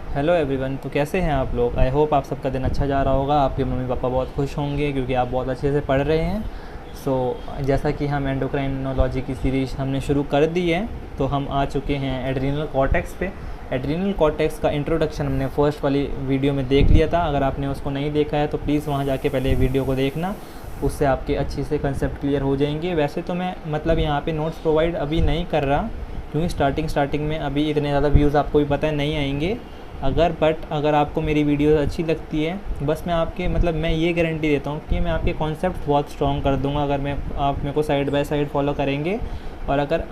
Hello everyone. तो कैसे हैं आप लोग? आई होप आप सबका दिन अच्छा जा रहा होगा। आपके मम्मी पापा बहुत खुश होंगे क्योंकि आप बहुत अच्छे से पढ़ रहे हैं। जैसा कि हम एंडोक्राइनोलॉजी की सीरीज हमने शुरू कर दी है, तो हम आ चुके हैं एड्रीनल कॉर्टेक्स पे। एड्रीनल कॉर्टेक्स का इंट्रोडक्शन हमने फर्स्ट वाली वीडियो में देख लिया था। अगर आपने उसको नहीं देखा है तो प्लीज़ वहाँ जाके पहले वीडियो को देखना, उससे आपके अच्छे से कंसेप्ट क्लियर हो जाएंगे। वैसे तो मैं यहाँ पे नोट्स प्रोवाइड अभी नहीं कर रहा, क्योंकि स्टार्टिंग में अभी इतने ज़्यादा व्यूज़ आपको भी पता है नहीं आएंगे। अगर आपको मेरी वीडियोस अच्छी लगती है, बस मैं आपके मैं ये गारंटी देता हूँ कि मैं आपके कॉन्सेप्ट बहुत स्ट्रॉन्ग कर दूँगा अगर आप मेरे को साइड बाय साइड फॉलो करेंगे। और अगर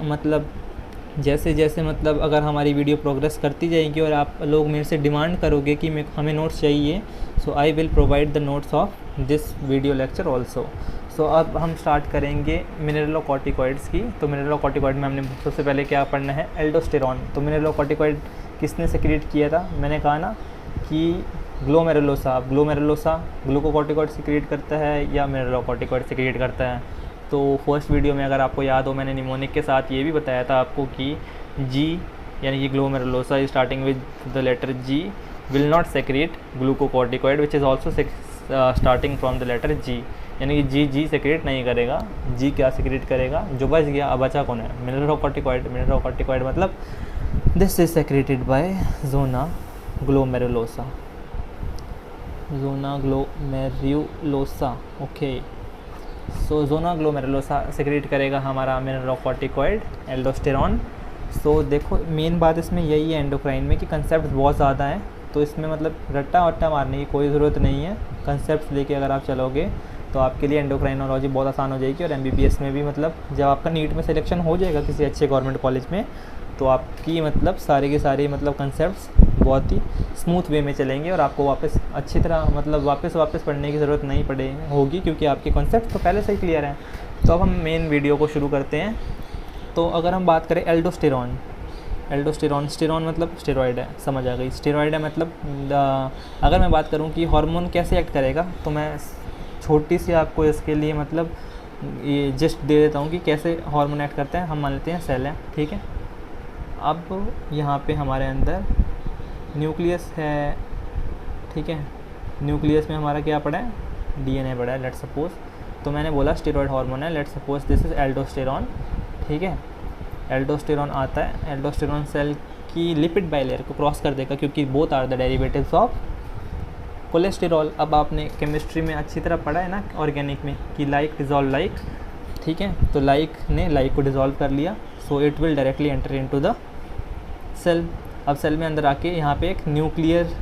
जैसे जैसे अगर हमारी वीडियो प्रोग्रेस करती जाएगी और आप लोग मेरे से डिमांड करोगे कि हमें नोट्स चाहिए, so I will provide the notes of this video lecture also. अब हम स्टार्ट करेंगे मिनरलोकॉर्टिकॉइड्स की। तो मिनरलोकॉर्टिकॉइड में हमने सबसे पहले क्या पढ़ना है? एल्डोस्टेरॉन। तो मिनरलोकॉर्टिकॉइड किसने सेक्रेट किया था? मैंने कहा ना कि ग्लोमेरुलोसा ग्लूकोकॉर्टिकॉइड सेक्रेट करता है या मिनरलोकॉर्टिकॉइड सेक्रेट करता है। तो फर्स्ट वीडियो में अगर आपको याद हो, मैंने निमोनिक के साथ ये भी बताया था आपको कि जी यानी कि glomerulosa starting with the letter G will not secrete glucocorticoid which is also starting from the letter G, यानी कि जी सेक्रेट नहीं करेगा। जी क्या सेक्रेट करेगा? जो बच गया, अब बचा कौन है? मिनरलोकॉर्टिकॉइड मतलब this is secreted by zona glomerulosa. Okay. So zona glomerulosa secrete करेगा हमारा मिनरलोकॉर्टिकॉइड एल्डोस्टेरॉन। देखो, मेन बात इसमें यही है एंडोक्राइन में कि कंसेप्ट बहुत ज़्यादा है, तो इसमें रट्टा वट्टा मारने की कोई ज़रूरत नहीं है। कंसेप्ट लेके अगर आप चलोगे तो आपके लिए एंडोक्राइनोलॉजी बहुत आसान हो जाएगी। और एमबीबीएस में भी जब आपका नीट में सिलेक्शन हो जाएगा किसी अच्छे गवर्नमेंट कॉलेज में, तो आपकी सारे के सारे कंसेप्ट्स बहुत ही स्मूथ वे में चलेंगे और आपको वापस अच्छी तरह वापस पढ़ने की ज़रूरत नहीं होगी, क्योंकि आपके कॉन्सेप्ट तो पहले से ही क्लियर हैं। तो अब हम मेन वीडियो को शुरू करते हैं। तो अगर हम बात करें एल्डोस्टेरॉन स्टेरॉन स्टेरॉइड है, समझ आ गई। स्टेरॉइड है अगर मैं बात करूं कि हार्मोन कैसे एक्ट करेगा, तो मैं छोटी सी आपको इसके लिए ये जस्ट दे देता हूं कि कैसे हार्मोन एक्ट करते हैं। हम मान लेते हैं सेल है, ठीक है। अब यहाँ पे हमारे अंदर न्यूक्लियस है, ठीक है। न्यूक्लियस में हमारा क्या पड़ा है? डीएनए पड़ा है, लेट्स सपोज। तो मैंने बोला स्टेरॉइड हार्मोन है, let's suppose this is aldosterone, ठीक है। एल्डोस्टेरॉन आता है, एल्डोस्टेरॉन सेल की लिपिड बाइलेयर को क्रॉस कर देगा, क्योंकि both are the derivatives of cholesterol. अब आपने केमिस्ट्री में अच्छी तरह पढ़ा है ना, ऑर्गेनिक में, कि लाइक डिजॉल्व लाइक, ठीक है। तो लाइक ने लाइक को डिजॉल्व कर लिया, so it will directly enter into the cell. अब सेल में अंदर आके यहाँ पे एक न्यूक्लियर,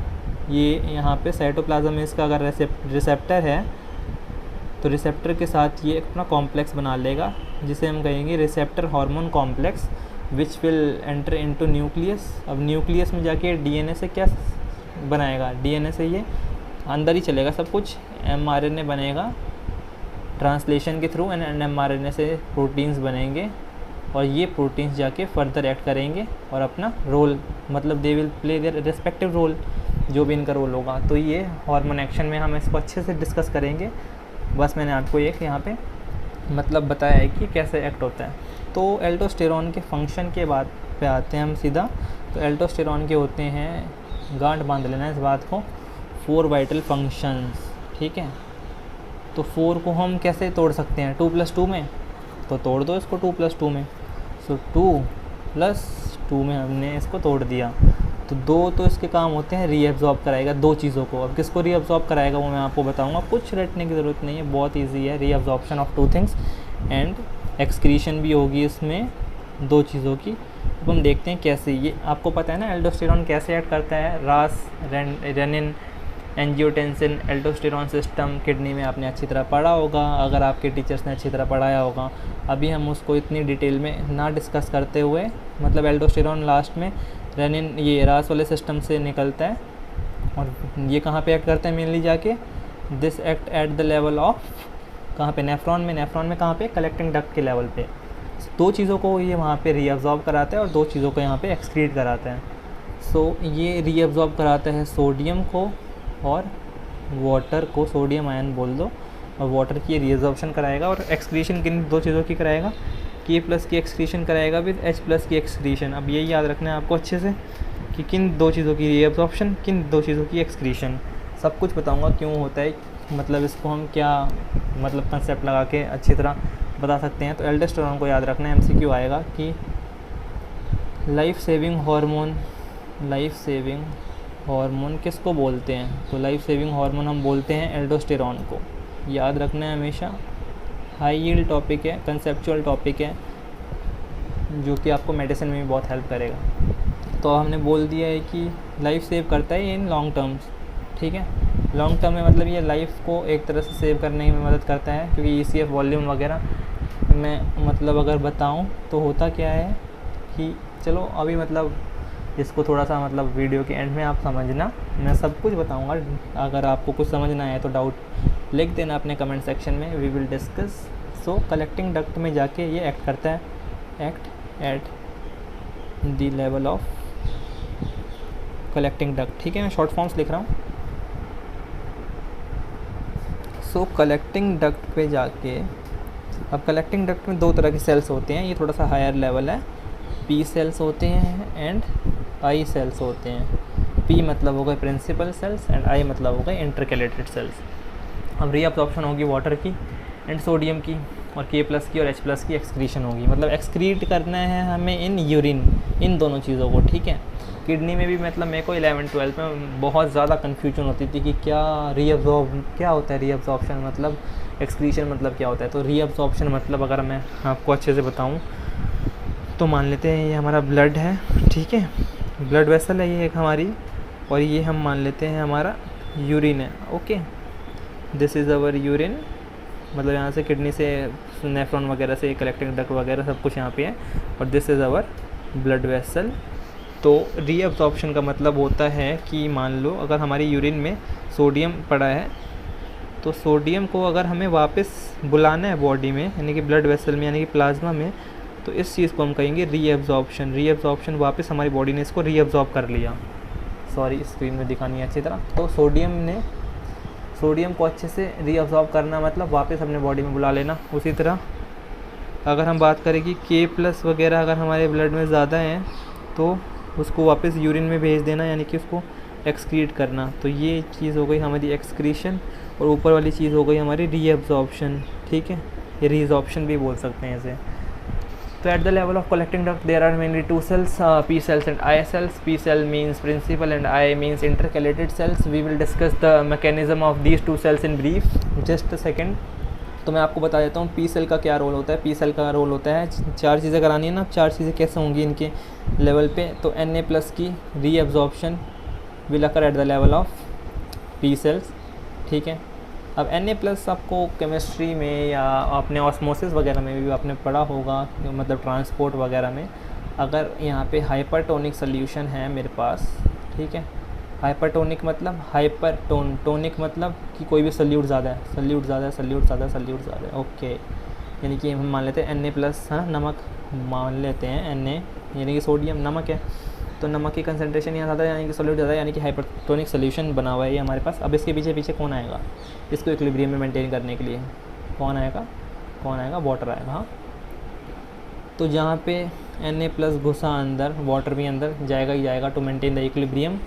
ये यहाँ पे साइटोप्लाज्म में इसका अगर रिसेप्टर है, तो रिसेप्टर के साथ ये अपना कॉम्प्लेक्स बना लेगा, जिसे हम कहेंगे receptor hormone complex, which will enter into nucleus. अब न्यूक्लियस में जाके डीएनए से क्या बनाएगा? डीएनए से ये अंदर ही चलेगा सब कुछ, एमआरएनए बनेगा ट्रांसलेशन के थ्रू, एंड एमआरएनए से प्रोटीन्स बनेंगे, और ये प्रोटीन्स जाके फर्दर एक्ट करेंगे और अपना role they will play their respective role, जो भी इनका रोल होगा। तो ये हार्मोन एक्शन में हम इसको अच्छे से डिस्कस करेंगे। बस मैंने आपको एक यहाँ पे बताया है कि कैसे एक्ट होता है। तो एल्डोस्टेरॉन के फंक्शन के बाद पे आते हैं हम सीधा। तो एल्डोस्टेरॉन के होते हैं, गांठ बांध लेना इस बात को, 4 वाइटल फंक्शंस, ठीक है। तो 4 को हम कैसे तोड़ सकते हैं? 2+2 में, तो तोड़ दो इसको 2+2 में। सो 2+2 में हमने इसको तोड़ दिया। तो 2 तो इसके काम होते हैं, रीअब्जॉर्ब कराएगा 2 चीज़ों को। अब किसको रीअब्जॉर्ब कराएगा वो मैं आपको बताऊंगा, कुछ रटने की ज़रूरत नहीं है, बहुत इजी है। Reabsorption of 2 things and excretion भी होगी इसमें 2 चीज़ों की। अब हम देखते हैं कैसे। ये आपको पता है ना एल्डोस्टेरॉन कैसे एक्ट करता है? RAAS, renin, angiotensin, aldosterone system kidney में आपने अच्छी तरह पढ़ा होगा, अगर आपके टीचर्स ने अच्छी तरह पढ़ाया होगा। अभी हम उसको इतनी डिटेल में ना डिस्कस करते हुए, एल्डोस्टेरॉन लास्ट में रेनिन, ये रास वाले सिस्टम से निकलता है, और ये कहाँ पे एक्ट करता है मेनली जाके? This act at the level of, कहाँ पे? नेफ्रॉन में कहाँ पे? कलेक्टिंग डक्ट के लेवल पे। 2 चीज़ों को ये वहाँ पे रीअब्जॉर्ब कराता है और 2 चीज़ों को यहाँ पे एक्सक्रीट कराता है। ये रीअब्जॉर्ब कराता है सोडियम को और वाटर को, सोडियम आयन बोल दो, और वाटर की रीअब्जॉर्प्शन कराएगा। और एक्सक्रीशन किन 2 चीज़ों की कराएगा? K+ की एक्सक्रीशन कराएगा विद H+ की एक्सक्रीशन। अब यही याद रखना है आपको अच्छे से कि किन दो चीज़ों की रीअब्जॉर्प्शन, किन दो चीज़ों की एक्सक्रीशन, सब कुछ बताऊंगा क्यों होता है, मतलब इसको हम क्या मतलब कंसेप्ट लगा के अच्छी तरह बता सकते हैं। तो एल्डोस्टेरोन को याद रखना है, MCQ आएगा कि लाइफ सेविंग हार्मोन किसको बोलते हैं, तो लाइफ सेविंग हार्मोन हम बोलते हैं एल्डोस्टेरोन को, याद रखना है हमेशा। हाई यील्ड टॉपिक है, कंसेप्चुअल टॉपिक है, जो कि आपको मेडिसिन में भी बहुत हेल्प करेगा। तो हमने बोल दिया है कि लाइफ सेव करता है इन लॉन्ग टर्म्स, ठीक है। लॉन्ग टर्म में मतलब ये लाइफ को एक तरह से सेव करने में मदद करता है, क्योंकि ECF वॉल्यूम वगैरह में मतलब अगर बताऊं तो होता क्या है कि चलो अभी मतलब इसको थोड़ा सा मतलब वीडियो के एंड में आप समझना, मैं सब कुछ बताऊंगा। अगर आपको कुछ समझना है तो डाउट लिख देना अपने कमेंट सेक्शन में, we will discuss. So collecting duct में जाके ये एक्ट करता है, act at the level of collecting duct, ठीक है। मैं शॉर्ट फॉर्म्स लिख रहा हूँ। सो कलेक्टिंग डक्ट पे जाके, अब कलेक्टिंग डक्ट में दो तरह के सेल्स होते हैं, ये थोड़ा सा हायर लेवल है। P सेल्स होते हैं एंड I सेल्स होते हैं। P मतलब हो गए प्रिंसिपल सेल्स एंड I मतलब हो गए इंटरकैलेटेड सेल्स। अब रीअब्जॉर्प्शन होगी वाटर की एंड सोडियम की, और K+ की और H+ की एक्सक्रीशन होगी, मतलब एक्सक्रीट करना है हमें इन यूरिन, इन दोनों चीज़ों को, ठीक है। किडनी में भी मतलब मेरे को 11th-12th में बहुत ज़्यादा कन्फ्यूजन होती थी कि क्या होता है रीअब्जॉर्प्शन, मतलब एक्सक्रीशन मतलब क्या होता है। तो रीअब्जॉर्प्शन मतलब अगर मैं आपको अच्छे से बताऊँ तो मान लेते हैं ये हमारा ब्लड है, ठीक है, ब्लड वेसल है ये एक हमारी, और ये हम मान लेते हैं हमारा यूरिन है, okay. This is our urine, मतलब यहाँ से किडनी से नेफ्रॉन वगैरह से कलेक्टिंग डक्ट वगैरह सब कुछ यहाँ पे है, और this is our blood vessel. तो रीअब्जॉर्प्शन का मतलब होता है कि मान लो अगर हमारी यूरिन में सोडियम पड़ा है, तो सोडियम को अगर हमें वापस बुलाना है बॉडी में, यानी कि ब्लड वेसल में, यानी कि प्लाज्मा में, तो इस चीज़ को हम कहेंगे रीअब्जॉर्प्शन। रीअब्जॉर्प्शन, वापस हमारी बॉडी ने इसको रीअब्जॉर्ब कर लिया। सॉरी, स्क्रीन में दिखानी है अच्छी तरह। तो सोडियम को अच्छे से रीअब्जॉर्ब करना मतलब वापस अपने बॉडी में बुला लेना। उसी तरह अगर हम बात करें कि K+ वगैरह अगर हमारे ब्लड में ज़्यादा हैं तो उसको वापस यूरिन में भेज देना, यानी कि उसको एक्सक्रीट करना। तो ये चीज़ हो गई हमारी एक्सक्रीशन, और ऊपर वाली चीज़ हो गई हमारी रीअब्जॉर्प्शन, ठीक है। ये रीअब्जॉर्प्शन भी बोल सकते हैं इसे। तो at the level of collecting duct there are mainly two cells, P cells and I cells. P cell means principal and I means intercalated cells. We will discuss the mechanism of these two cells in brief. Just a second. तो मैं आपको बता देता हूँ P cell का क्या role होता है। P cell का रोल होता है, चार चीज़ें करानी है ना, चार चीज़ें कैसे होंगी इनके लेवल पे। तो Na+ की reabsorption will occur at the level of P cells, ठीक है। अब Na+ आपको केमिस्ट्री में या अपने ऑस्मोसिस वगैरह में भी आपने पढ़ा होगा, मतलब ट्रांसपोर्ट वगैरह में। अगर यहाँ पे हाइपरटोनिक सोल्यूशन है मेरे पास, ठीक है, हाइपरटोनिक मतलब टोनिक मतलब कि कोई भी सल्यूट ज़्यादा है, ओके। यानी कि हम मान लेते हैं Na+, है ना, नमक मान लेते हैं, Na यानी कि सोडियम, नमक है, तो नमक की कंसंट्रेशन यहाँ ज़्यादा है, यानी कि सोल्यूट ज़्यादा है, यानी कि हाइपरटोनिक सोल्यूशन बना हुआ है ये हमारे पास। अब इसके पीछे कौन आएगा, इसको इक्विलिब्रियम में मेंटेन करने के लिए कौन आएगा, वाटर आएगा, हाँ। तो जहाँ पे Na+ घुसा अंदर, वाटर भी अंदर जाएगा ही जाएगा to maintain the equilibrium.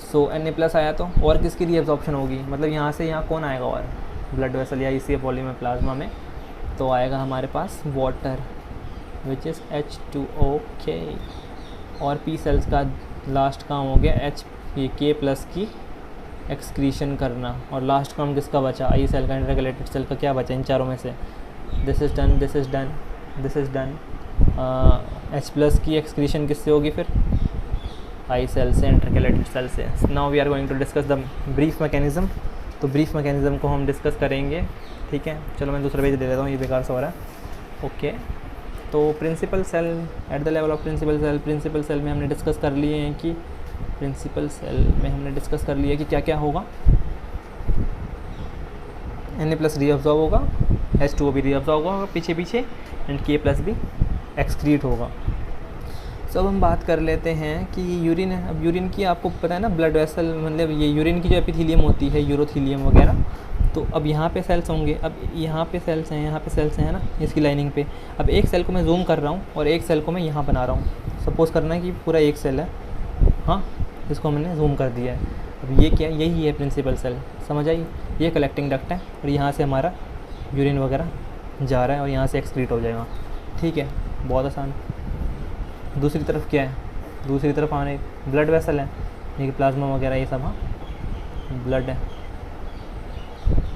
So Na+ आया तो और किसकी रीअब्जॉर्प्शन होगी, मतलब यहाँ से यहाँ कौन आएगा, और ब्लड वेसल या ECF वॉल्यूम में, प्लाज्मा में, तो आएगा हमारे पास वाटर विच इज़ H2O, के। और P सेल्स का लास्ट काम हो गया ये K+ की एक्सक्रीशन करना, और लास्ट काम किसका बचा, I सेल का, इंटरकैलेटेड सेल का क्या बचा इन चारों में से, दिस इज़ डन। H+ की एक्सक्रीशन किससे होगी फिर, I सेल से, इंटरकैलेटेड सेल से। Now we are going to discuss the brief mechanism. तो ब्रीफ मैकेनिज़्म को हम डिस्कस करेंगे, ठीक है। चलो मैं दूसरा पेज दे देता हूँ, ये बेकार सा हो रहा है, ओके। तो principal cell, at the level of principal cell में हमने डिस्कस कर लिए हैं कि क्या क्या होगा। Na+ रीअब्जॉर्ब होगा, H2O भी रीअब्जॉर्ब होगा पीछे एंड K+ भी एक्सक्रीट होगा। तो अब हम बात कर लेते हैं कि यूरिन है। अब यूरिन की आपको पता है ना, ब्लड वेसल, मतलब ये यूरिन की जो एपिथेलियम होती है, यूरोथेलियम वगैरह, तो अब यहाँ पे सेल्स होंगे, अब यहाँ पे सेल्स हैं ना, इसकी लाइनिंग पे। अब एक सेल को मैं जूम कर रहा हूँ और एक सेल को मैं यहाँ बना रहा हूँ। सपोज़ करना है कि पूरा एक सेल है, हाँ, इसको हमने जूम कर दिया है। अब ये क्या है, यही है प्रिंसिपल सेल, समझ आई। ये कलेक्टिंग डक्ट है और यहाँ से हमारा यूरिन वगैरह जा रहा है और यहाँ से एक्सक्रीट हो जाएगा। ठीक है, बहुत आसान। दूसरी तरफ क्या है, दूसरी तरफ हमारे ब्लड वेसल है, ये प्लाज्मा वगैरह ये सब, हाँ ब्लड है।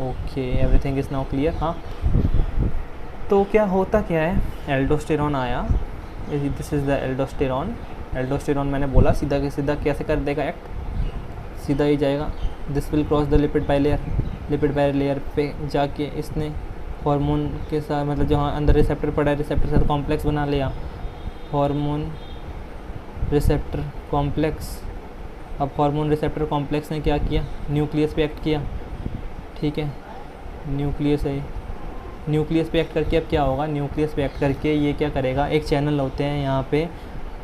Okay, everything is now clear. हाँ, तो क्या होता क्या है, एल्डोस्टेरॉन आया, this is the aldosterone. Aldosterone मैंने बोला सीधा के सीधा कैसे कर देगा एक्ट, सीधा ही जाएगा। This will cross the lipid bilayer, lipid bilayer पे जाके इसने हार्मोन के साथ, मतलब जहाँ अंदर रिसेप्टर पड़ा है, रिसेप्टर साथ कॉम्प्लेक्स बना लिया, हार्मोन रिसेप्टर कॉम्प्लेक्स। अब हार्मोन रिसेप्टर कॉम्प्लेक्स ने क्या किया, न्यूक्लियस पे एक्ट किया। ठीक है, न्यूक्लियस है, न्यूक्लियस पे एक्ट करके अब क्या होगा, न्यूक्लियस पे एक्ट करके ये क्या करेगा, एक चैनल होते हैं यहाँ पे,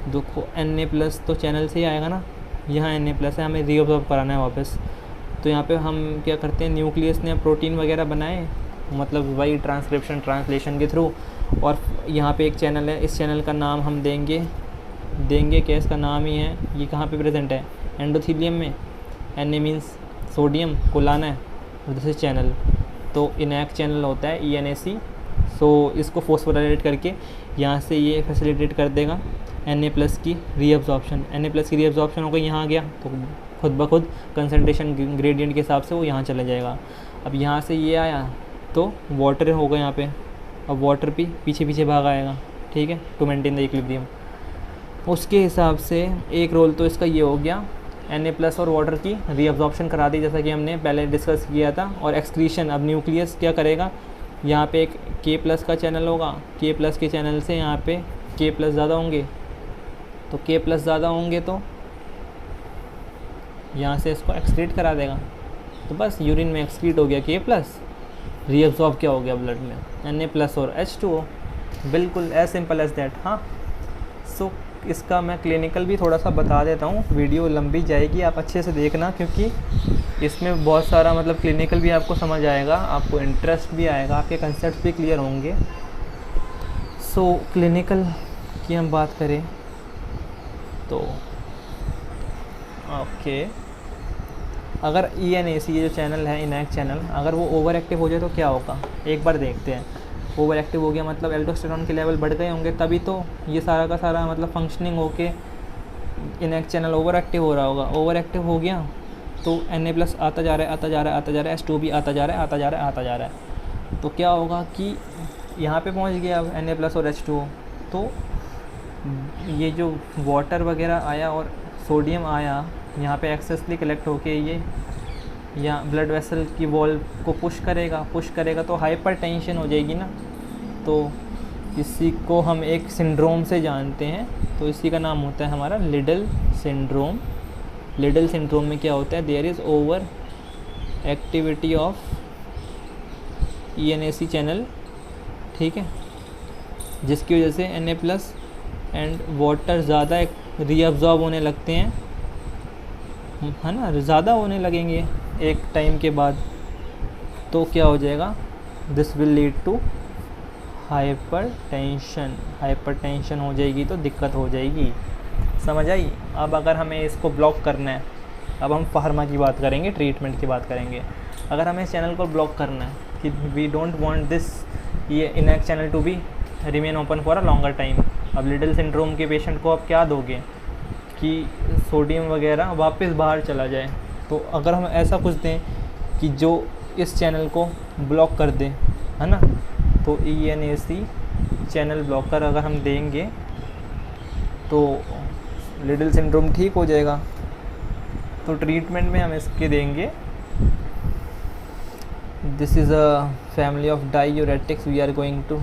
देखो Na+ तो चैनल से ही आएगा ना, यहाँ Na+ है, हमें रीअब्जॉर्ब कराना है वापस। तो यहाँ पे हम क्या करते हैं, न्यूक्लियस ने प्रोटीन वगैरह बनाए, मतलब वही ट्रांसक्रिप्शन ट्रांसलेशन के थ्रू, और यहाँ पे एक चैनल है, इस चैनल का नाम हम देंगे क्या, इसका नाम ही है, ये कहाँ पे प्रेजेंट है, एंडोथीलियम में। Na मीन्स सोडियम को लाना है, और दिस इज चैनल, तो इनैक चैनल होता है ENAC। सो इसको फॉस्फोराइलेट करके यहाँ से ये फैसिलिटेट कर देगा Na+ की रीअब्जॉर्प्शन। Na+ की रीअब्जॉर्प्शन होकर यहाँ आ गया तो खुद ब खुद कंसनट्रेशन ग्रेडियंट के हिसाब से वो यहाँ चला जाएगा। अब यहाँ से ये आया तो वाटर होगा यहाँ पे, अब वाटर भी पीछे पीछे भाग आएगा। ठीक है, टू मेंटेन द इक्विलिब्रियम। उसके हिसाब से एक रोल तो इसका ये हो गया, Na+ और वाटर की रीअब्जॉर्प्शन करा दी, जैसा कि हमने पहले डिस्कस किया था। और एक्सक्रीशन, अब न्यूक्लियस क्या करेगा, यहाँ पे एक K+ का चैनल होगा, K+ के चैनल से यहाँ पे K+ ज़्यादा होंगे, तो K+ ज़्यादा होंगे तो यहाँ से इसको एक्सक्रीट करा देगा। तो बस यूरिन में एक्सक्रीट हो गया K+, रीअब्जॉर्ब क्या हो गया ब्लड में, Na+ और H2O, बिल्कुल एज सिंपल एज दैट। हाँ, सो इसका मैं क्लिनिकल भी थोड़ा सा बता देता हूँ, वीडियो लंबी जाएगी, आप अच्छे से देखना, क्योंकि इसमें बहुत सारा मतलब क्लिनिकल भी आपको समझ आएगा, आपको इंटरेस्ट भी आएगा, आपके कंसेप्ट भी क्लियर होंगे। सो क्लिनिकल की हम बात करें तो ओके, अगर ENAC ये जो चैनल है, इनैक चैनल, अगर वो ओवर एक्टिव हो जाए तो क्या होगा, एक बार देखते हैं। ओवर एक्टिव हो गया मतलब एल्डोस्टेरॉन के लेवल बढ़ गए होंगे, तभी तो ये सारा का सारा मतलब फंक्शनिंग होके इनैक चैनल ओवर एक्टिव हो रहा होगा। ओवर एक्टिव हो गया तो Na+ आता जा रहा है, आता जा रहा है, आता जा रहा है, H2O भी आता जा रहा है, आता जा रहा है, आता जा रहा है। तो क्या होगा कि यहाँ पे पहुँच गया अब Na+ और H2O, तो ये जो वाटर वगैरह आया और सोडियम आया, यहाँ पे एक्सेसली कलेक्ट होके ये या ब्लड वेसल की वॉल को पुश करेगा तो हाइपर टेंशन हो जाएगी ना। तो इसी को हम एक सिंड्रोम से जानते हैं, तो इसी का नाम होता है हमारा लिडल सिंड्रोम। लिडल सिंड्रोम में क्या होता है, there is over activity of ENAC channel, ठीक है, जिसकी वजह से Na+ एंड वाटर ज़्यादा रीअब्जॉर्ब होने लगते हैं, है ना, ज़्यादा होने लगेंगे एक टाइम के बाद। तो क्या हो जाएगा, this will lead to hypertension हो जाएगी, तो दिक्कत हो जाएगी, समझ आई। अब अगर हमें इसको ब्लॉक करना है, अब हम फार्मा की बात करेंगे, ट्रीटमेंट की बात करेंगे। अगर हमें इस चैनल को ब्लॉक करना है कि वी डोंट वांट दिस ये ENaC channel to be remain open for a longer time, अब लिडल सिंड्रोम के पेशेंट को आप क्या दोगे कि सोडियम वगैरह वापस बाहर चला जाए। तो अगर हम ऐसा कुछ दें कि जो इस चैनल को ब्लॉक कर दें, है ना, तो ENAC चैनल ब्लॉकर अगर हम देंगे तो लिडल सिंड्रोम ठीक हो जाएगा। तो ट्रीटमेंट में हम इसके देंगे, this is a family of diuretics, we are going to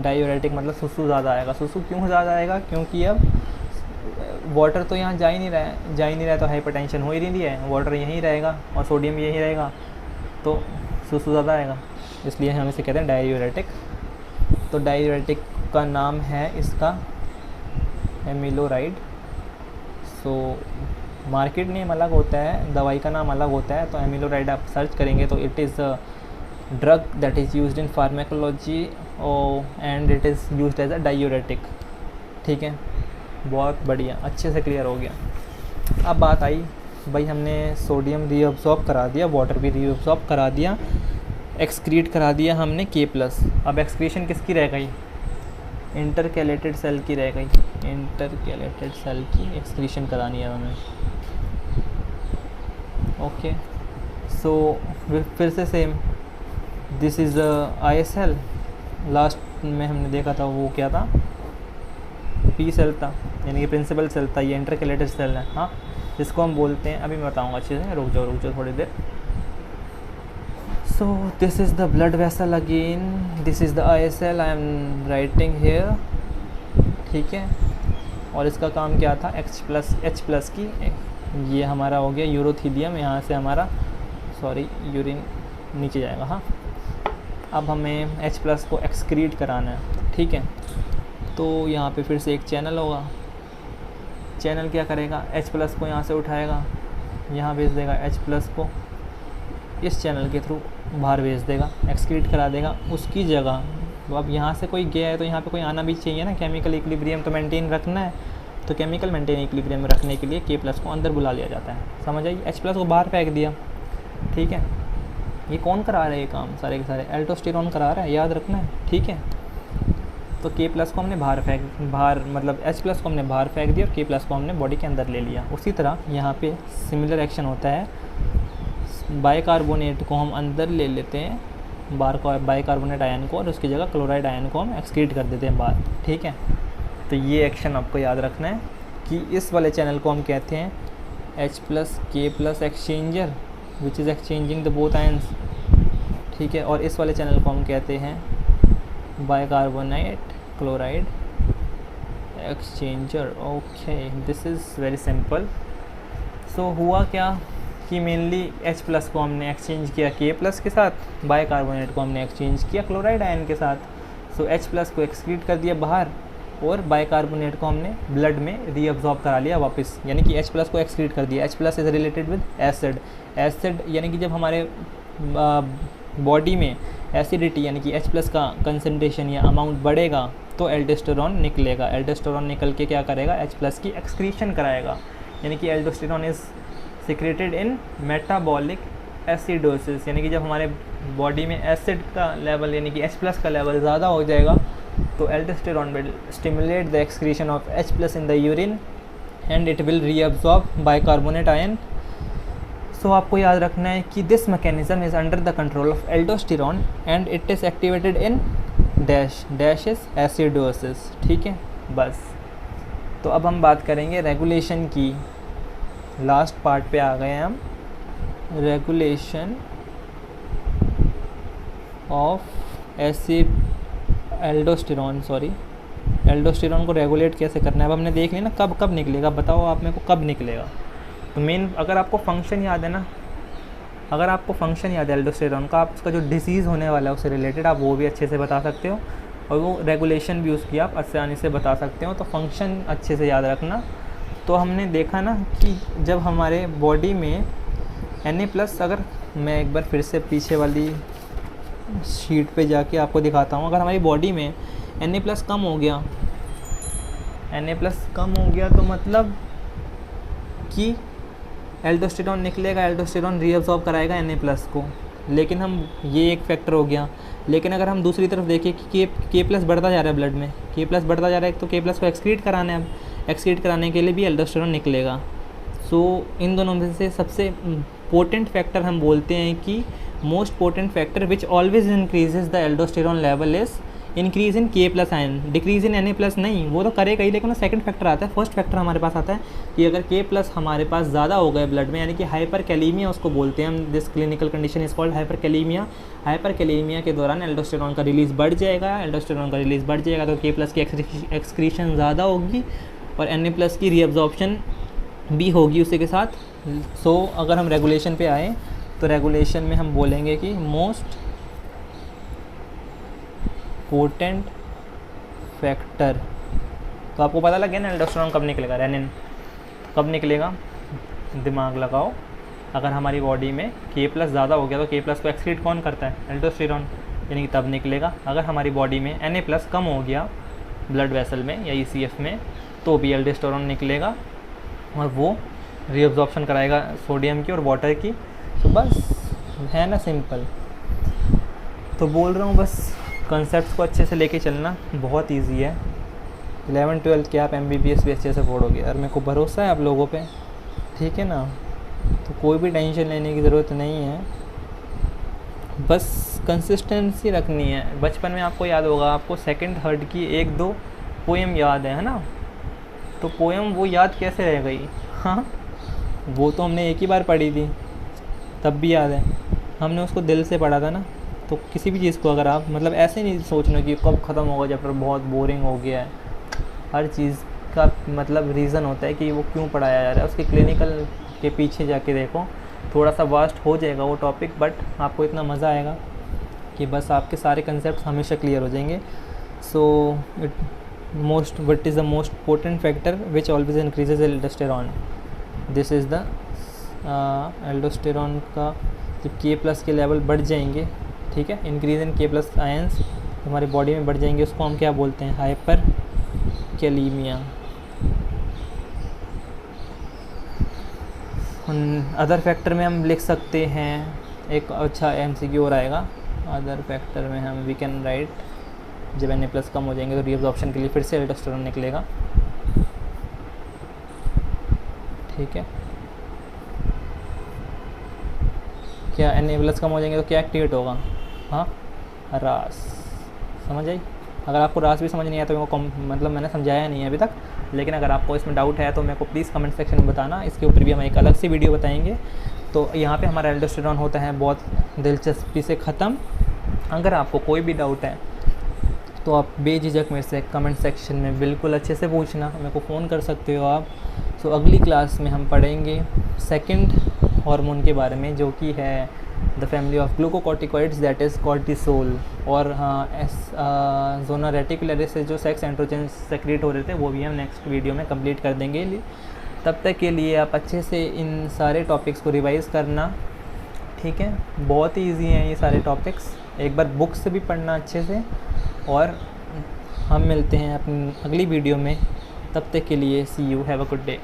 diuretic मतलब सुसु ज़्यादा आएगा। सुसु क्यों ज़्यादा आएगा, क्योंकि अब वाटर तो यहाँ जा ही नहीं रहा है, तो हाइपरटेंशन हो ही नहीं रही है, वाटर यहीं रहेगा और सोडियम यहीं रहेगा, तो सुसु ज़्यादा आएगा, इसलिए हम इसे कहते हैं डायूरेटिक। तो डायूरेटिक का नाम है इसका एमिलोराइड। सो मार्केट नेम अलग होता है, दवाई का नाम अलग होता है। तो एमिलोराइड आप सर्च करेंगे तो it is a drug that is used in pharmacology and it is used as a diuretic. ठीक है, बहुत बढ़िया, अच्छे से क्लियर हो गया। अब बात आई भाई, हमने सोडियम रीअब्सॉर्ब करा दिया, वाटर भी रीअब्सॉर्ब करा दिया, एक्सक्रीट करा दिया हमने K+। अब एक्सक्रीशन किसकी रह गई? इंटरकैलेटेड सेल की रह गई। इंटरकैलेटेड सेल की एक्सक्रीशन करानी है हमें। ओके, सो फिर से same, this is ISL। Last में हमने देखा था वो क्या था? P सेल था, यानी कि प्रिंसिपल सेल था, ये इंटरकैलेटेड सेल है। हाँ, जिसको हम बोलते हैं, अभी मैं बताऊँगा अच्छे से, रुक जाओ थोड़ी देर। So this is the blood vessel again, this is the ISL I am writing here, ठीक है। और इसका काम क्या था? H+ की, ये हमारा हो गया यूरोथीलियम, यहाँ से हमारा यूरिन नीचे जाएगा। हाँ, अब हमें H+ को एक्सक्रीट कराना है, ठीक है। तो यहाँ पे फिर से एक चैनल होगा, चैनल क्या करेगा? H+ को यहाँ से उठाएगा, यहाँ भेज देगा H+ को, इस चैनल के थ्रू बाहर भेज देगा, एक्सक्रीट करा देगा उसकी जगह। तो अब यहाँ से कोई गया है तो यहाँ पे कोई आना भी चाहिए ना, केमिकल इक्विलिब्रियम तो मेंटेन रखना है। तो केमिकल मेंटेन इक्विलिब्रियम रखने के लिए K+ को अंदर बुला लिया जाता है, समझ आई? H+ को बाहर फेंक दिया, ठीक है। ये कौन करा रहा है ये काम? सारे के सारे एल्डोस्टेरॉन करा रहा है, याद रखना है, ठीक है। तो K+ को हमने बाहर मतलब H+ को हमने बाहर फेंक दिया और K+ को हमने बॉडी के अंदर ले लिया। उसी तरह यहाँ पे सिमिलर एक्शन होता है, बाइकार्बोनेट को हम अंदर ले लेते हैं, बाइकार्बोनेट आयन को, और उसकी जगह क्लोराइड आयन को हम एक्सक्रीट कर देते हैं बाहर, ठीक है। तो ये एक्शन आपको याद रखना है कि इस वाले चैनल को हम कहते हैं H+ K+ exchanger, which is exchanging the both ions, ठीक है। और इस वाले चैनल को हम कहते हैं bicarbonate chloride exchanger. Okay, this is very simple. So हुआ क्या कि मेनली H+ को हमने एक्सचेंज किया K+ के साथ, बाइकार्बोनेट को हमने एक्सचेंज किया क्लोराइड आयन के साथ। सो H+ को एक्सक्रीट कर दिया बाहर, और बाइकार्बोनेट को हमने ब्लड में रीअब्जॉर्ब करा लिया वापस, यानी कि H+ को एक्सक्रीट कर दिया। H+ is related with acid. Acid यानी कि जब हमारे बॉडी में एसिडिटी यानी कि H+ का कंसनट्रेशन या अमाउंट बढ़ेगा तो एल्डोस्टेरॉन निकलेगा। एल्डोस्टेरॉन निकल के क्या करेगा? H+ की एक्सक्रीशन कराएगा, यानी कि aldosterone is secreted in metabolic acidosis, यानी कि जब हमारे बॉडी में एसिड का लेवल यानी कि H+ का लेवल ज़्यादा हो जाएगा तो aldosterone will stimulate the excretion of H+ in the urine and it will reabsorb bicarbonate ion. So आपको याद रखना है कि this mechanism is under the control of aldosterone and it is activated in dash is acidosis, ठीक है। बस, तो अब हम बात करेंगे रेगुलेशन की। लास्ट पार्ट पे आ गए हैं हम, रेगुलेशन ऑफ एल्डोस्टेरॉन को रेगुलेट कैसे करना है। अब हमने देख लिया ना कब निकलेगा, बताओ आप मेरे को कब निकलेगा। तो मेन अगर आपको फंक्शन याद है ना, अगर आपको फंक्शन याद है एल्डोस्टेरॉन का, आप उसका जो डिसीज़ होने वाला है उससे रिलेटेड आप वो भी अच्छे से बता सकते हो, और वो रेगुलेशन भी उसकी आप आसानी से बता सकते हो। तो फंक्शन अच्छे से याद रखना। तो हमने देखा ना कि जब हमारे बॉडी में Na+, अगर मैं एक बार फिर से पीछे वाली शीट पे जाके आपको दिखाता हूँ, अगर हमारी बॉडी में Na+ कम हो गया, तो मतलब कि एल्डोस्टेरॉन निकलेगा, एल्डोस्टेरॉन रीअब्सॉर्ब कराएगा Na+ को। लेकिन हम ये एक फैक्टर हो गया। लेकिन अगर हम दूसरी तरफ देखें कि K+ बढ़ता जा रहा है ब्लड में, K+ बढ़ता जा रहा है, तो K+ को एक्सक्रीट कराना है। अब एक्सक्रीट कराने के लिए भी एल्डोस्टेरॉन निकलेगा। सो इन दोनों में से सबसे पोटेंट फैक्टर हम बोलते हैं कि most potent factor which always increases the aldosterone level is increase in K+ ion, decrease in Na+ नहीं, वो तो करेगा ही। लेकिन सेकंड फैक्टर आता है, फर्स्ट फैक्टर हमारे पास आता है कि अगर K+ हमारे पास ज़्यादा हो गए ब्लड में, यानी कि हाइपरकैलेमिया उसको बोलते हैं हम। This clinical condition is called hyperkalaemia. Hyperkalaemia के दौरान एल्डोस्टेरॉन का रिलीज़ बढ़ जाएगा। एल्डोस्टेरॉन का रिलीज़ बढ़ जाएगा तो K+ की एक्सक्रीशन ज़्यादा होगी और Na+ की रीअब्जॉर्प्शन भी होगी उसी के साथ। सो अगर हम रेगुलेशन पे आए तो रेगुलेशन में हम बोलेंगे कि मोस्ट पोटेंट फैक्टर। तो आपको पता लग गया ना एल्डोस्टेरॉन कब निकलेगा, रेनिन कब निकलेगा, दिमाग लगाओ। अगर हमारी बॉडी में K+ ज़्यादा हो गया तो K+ को एक्सक्रीट कौन करता है? एल्डोस्टेरॉन, यानी कि तब निकलेगा। अगर हमारी बॉडी में Na+ कम हो गया ब्लड वेसल में या ECF में, तो भी एल्डोस्टेरॉन निकलेगा और वो रीअब्जॉर्प्शन कराएगा सोडियम की और वाटर की। तो बस है ना सिंपल। तो बोल रहा हूँ बस कॉन्सेप्ट्स को अच्छे से लेके चलना, बहुत इजी है। 11-12 के आप MBBS भी अच्छे से पढ़ोगे और मेरे को भरोसा है आप लोगों पे, ठीक है ना। तो कोई भी टेंशन लेने की ज़रूरत नहीं है, बस कंसिस्टेंसी रखनी है। बचपन में आपको याद होगा, आपको सेकंड थर्ड की 1-2 पोएम याद है ना। तो पोएम वो याद कैसे रह गई? हाँ, वो तो हमने एक ही बार पढ़ी थी, तब भी याद है, हमने उसको दिल से पढ़ा था ना। तो किसी भी चीज़ को अगर आप मतलब ऐसे नहीं सोचना कि कब ख़त्म होगा चैप्टर, बहुत बोरिंग हो गया है। हर चीज़ का मतलब रीज़न होता है कि वो क्यों पढ़ाया जा रहा है, उसके क्लिनिकल के पीछे जाके देखो। थोड़ा सा वास्ट हो जाएगा वो टॉपिक, बट आपको इतना मज़ा आएगा कि बस आपके सारे कंसेप्ट हमेशा क्लियर हो जाएंगे। So what is the most important factor which always increases aldosterone. This is the aldosterone का जब K+ के लेवल बढ़ जाएंगे, ठीक है, इंक्रीज इन K+ आयंस हमारी बॉडी में बढ़ जाएंगे, उसको हम क्या बोलते हैं? Hyper kalaemia. अदर फैक्टर में हम लिख सकते हैं, एक अच्छा MCQ और आएगा। अदर फैक्टर में हम वी कैन राइट, जब Na+ कम हो जाएंगे तो रीअब्जॉर्प्शन के लिए फिर से एल्डोस्टेरॉन निकलेगा, ठीक है। क्या Na+ कम हो जाएंगे तो क्या एक्टिवेट होगा? हाँ, रास। समझ आई? अगर आपको रास भी समझ नहीं आया तो मेरे को मतलब मैंने समझाया नहीं है अभी तक, लेकिन अगर आपको इसमें डाउट है तो मेरे को प्लीज़ कमेंट सेक्शन में बताना। इसके ऊपर भी हम एक अलग सी वीडियो बताएंगे। तो यहाँ पे हमारा एल्डोस्टेरॉन होता है बहुत दिलचस्पी से ख़त्म। अगर आपको कोई भी डाउट है तो आप बेझिझक मेरे से कमेंट सेक्शन में बिल्कुल अच्छे से पूछना, मेरे को फ़ोन कर सकते हो आप। सो अगली क्लास में हम पढ़ेंगे सेकंड हार्मोन के बारे में, जो कि है the family of glucocorticoids, that is cortisol. और हाँ, ज़ोना रेटिकुलरिस से जो सेक्स एंड्रोजन सेक्रेट हो रहे थे वो भी हम नेक्स्ट वीडियो में कंप्लीट कर देंगे। तब तक के लिए आप अच्छे से इन सारे टॉपिक्स को रिवाइज़ करना, ठीक है। बहुत ही ईजी हैं ये सारे टॉपिक्स, एक बार बुक से भी पढ़ना अच्छे से। और हम मिलते हैं अपनी अगली वीडियो में, तब तक के लिए see you, have a good day.